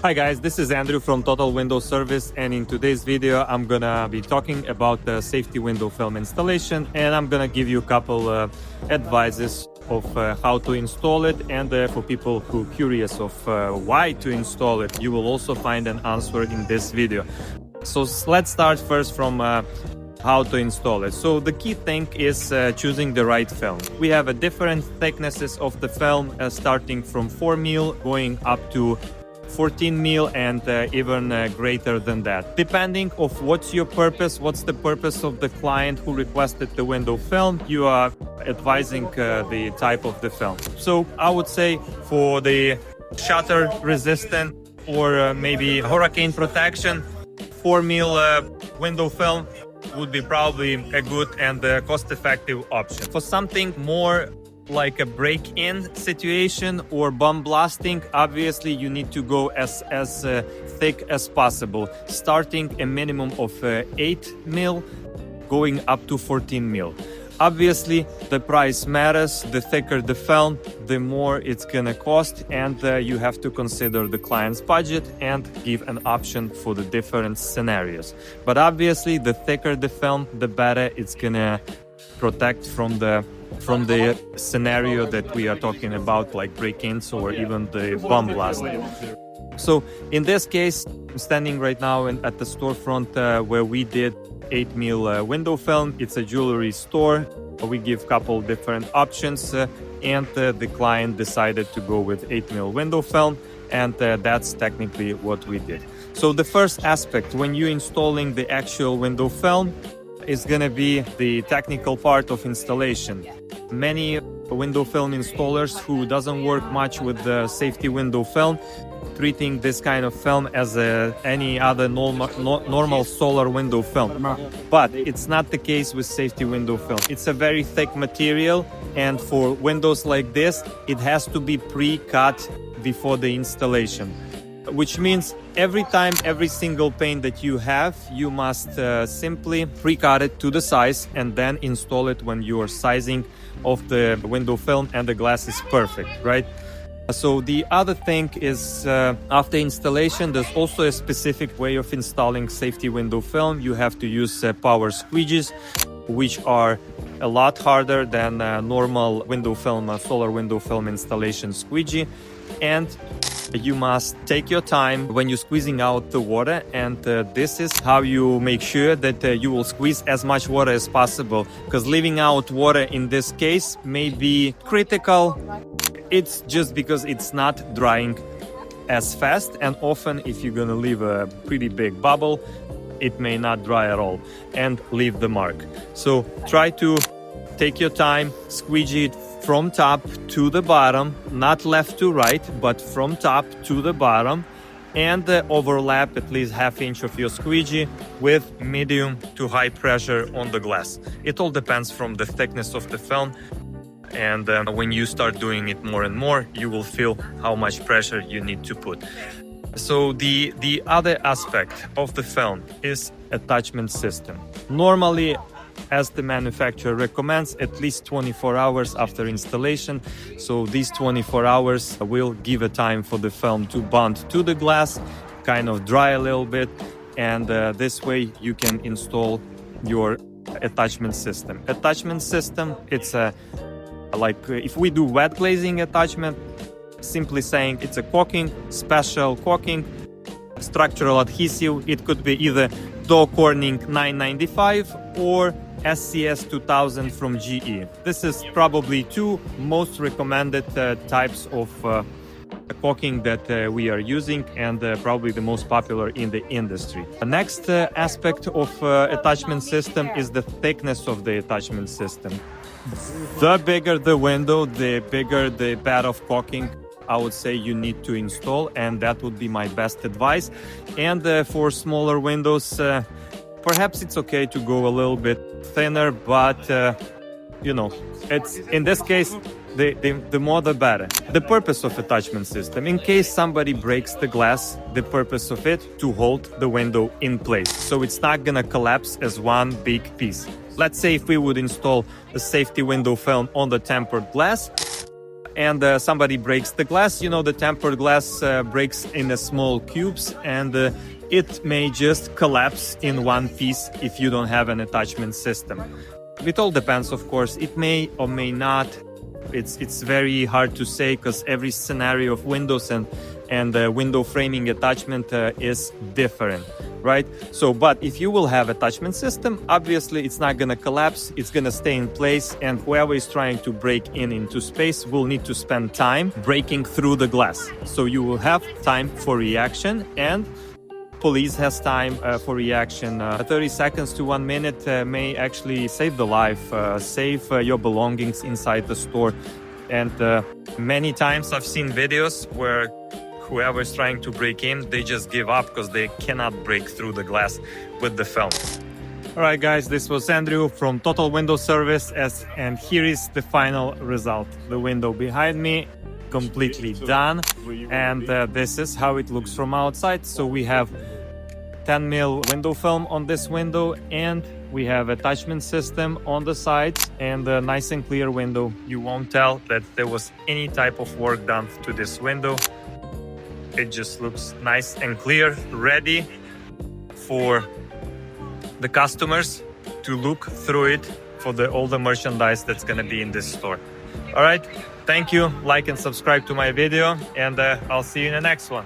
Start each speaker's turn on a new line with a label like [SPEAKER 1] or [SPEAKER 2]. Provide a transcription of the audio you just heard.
[SPEAKER 1] Hi guys, this is Andrew from Total Window Service, and in today's video I'm gonna be talking about the safety window film installation, and I'm gonna give you a couple advices of how to install it, and for people who are curious of why to install it, you will also find an answer in this video. So let's start first from how to install it. So the key thing is choosing the right film. We have a different thicknesses of the film, starting from 4 mil going up to 14 mil and even greater than that, depending of what's your purpose, what's the purpose of the client who requested the window film. You are advising the type of the film. So I would say for the shutter resistant or maybe hurricane protection, 4 mil window film would be probably a good and cost-effective option. For something more like a break-in situation or bomb blasting, obviously you need to go as thick as possible, starting a minimum of 8 mil going up to 14 mil. Obviously the price matters. The thicker the film, the more it's gonna cost, and you have to consider the client's budget and give an option for the different scenarios. But obviously the thicker the film, the better it's gonna protect from the scenario that we are talking about, like break-ins or even the bomb blast. So in this case, I'm standing right now at the storefront where we did 8 mil window film. It's a jewelry store. We give a couple different options and the client decided to go with 8 mil window film, and that's technically what we did. So the first aspect when you're installing the actual window film is going to be the technical part of installation. Many window film installers who doesn't work much with the safety window film, treating this kind of film as any other normal solar window film. But it's not the case with safety window film. It's a very thick material, and for windows like this, it has to be pre-cut before the installation. Which means every time, every single pane that you have, you must simply pre-cut it to the size and then install it when your sizing of the window film and the glass is perfect, right? So the other thing is after installation, there's also a specific way of installing safety window film. You have to use power squeegees, which are a lot harder than normal window film, solar window film installation squeegee. And you must take your time when you're squeezing out the water, and this is how you make sure that you will squeeze as much water as possible, because leaving out water in this case may be critical. It's just because it's not drying as fast, and often if you're gonna leave a pretty big bubble, it may not dry at all and leave the mark. So try to take your time, squeegee it from top to the bottom, not left to right, but from top to the bottom, and overlap at least ½ inch of your squeegee with medium to high pressure on the glass. It all depends from the thickness of the film, and when you start doing it more and more, you will feel how much pressure you need to put. So the other aspect of the film is attachment system. Normally, as the manufacturer recommends, at least 24 hours after installation. So these 24 hours will give a time for the film to bond to the glass, kind of dry a little bit, and this way you can install your attachment system. Attachment system, it's like if we do wet glazing attachment, simply saying it's a caulking, special caulking, structural adhesive. It could be either Dow Corning 995 or SCS 2000 from GE. This is probably two most recommended types of caulking that we are using, and probably the most popular in the industry. The next aspect of attachment system is the thickness of the attachment system. The bigger the window, the bigger the pad of caulking I would say you need to install, and that would be my best advice. And for smaller windows, perhaps it's okay to go a little bit thinner, but you know, it's in this case the more the better. The purpose of attachment system, in case somebody breaks the glass, the purpose of it to hold the window in place, so it's not gonna collapse as one big piece. Let's say if we would install a safety window film on the tempered glass, and somebody breaks the glass. You know, the tempered glass breaks in a small cubes, and it may just collapse in one piece if you don't have an attachment system. It all depends, of course. It may or may not. It's very hard to say because every scenario of windows and window framing attachment is different, right? So, but if you will have attachment system, obviously it's not gonna collapse, it's gonna stay in place, and whoever is trying to break into space will need to spend time breaking through the glass. So you will have time for reaction, and police has time for reaction. 30 seconds to 1 minute may actually save the life, save your belongings inside the store. And many times I've seen videos where whoever's trying to break in, they just give up because they cannot break through the glass with the film. All right, guys, this was Andrew from Total Window Service, and here is the final result. The window behind me, completely done, and this is how it looks from outside. So we have 10mm window film on this window, and we have attachment system on the sides, and a nice and clear window. You won't tell that there was any type of work done to this window. It just looks nice and clear, ready for the customers to look through it for all the merchandise that's gonna be in this store. All right, thank you. Like and subscribe to my video, and I'll see you in the next one.